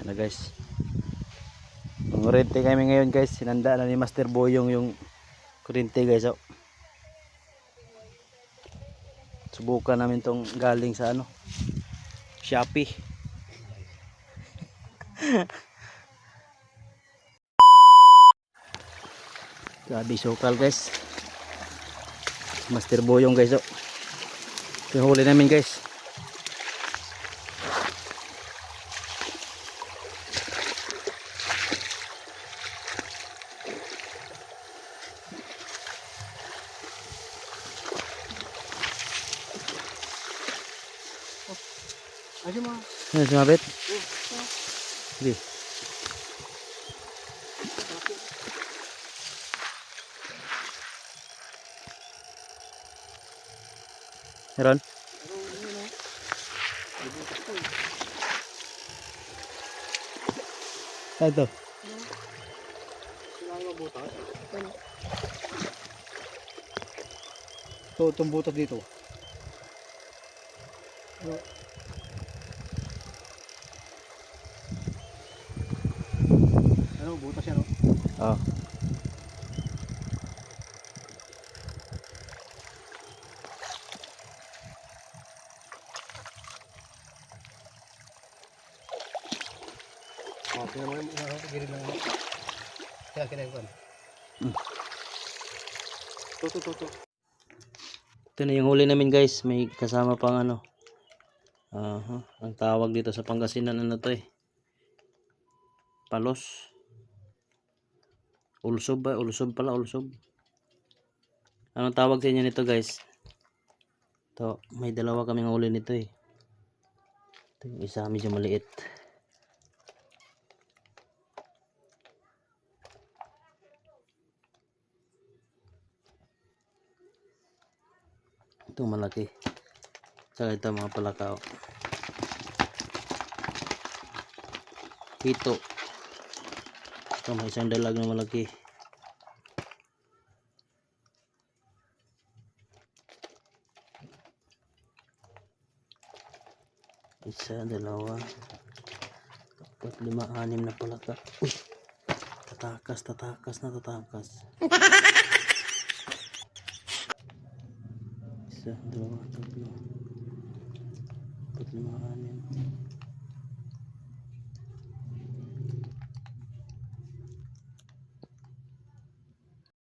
na guys. Kuryente kami ngayon guys. Sinanda na ni Master Boyong yung kuryente guys. So, subukan namin tong galing sa ano, Shopee. Grabe sokal guys. Master Boyong guys. So, huli namin guys. Ayo mah. Ano sumabit? Sige. Meron? Saan ito? Sila butas. Itong butas dito. Ano, butas yan, no? Oh. Tingnan mo yung gilid lang. Kaya kinaiwan. Tuto. Ito na yung huli namin guys. May kasama pang ano. Ang tawag dito sa Pangasinan ano to eh. Palos. Ulsob ba? Ulsob pala, ulsob. Anong tawag sa inyo nito guys? Ito, may dalawa kaming huli nito eh. Ito yung isa medyo maliit. Ito malaki. Saka ito mga palakaw. Ito. Ito may isang dalag na malaki. Isa, dalawa, apat, lima, anim na palaka. Uy! Tatakas. Isa, dalawa, tatlo, apat, lima, anim.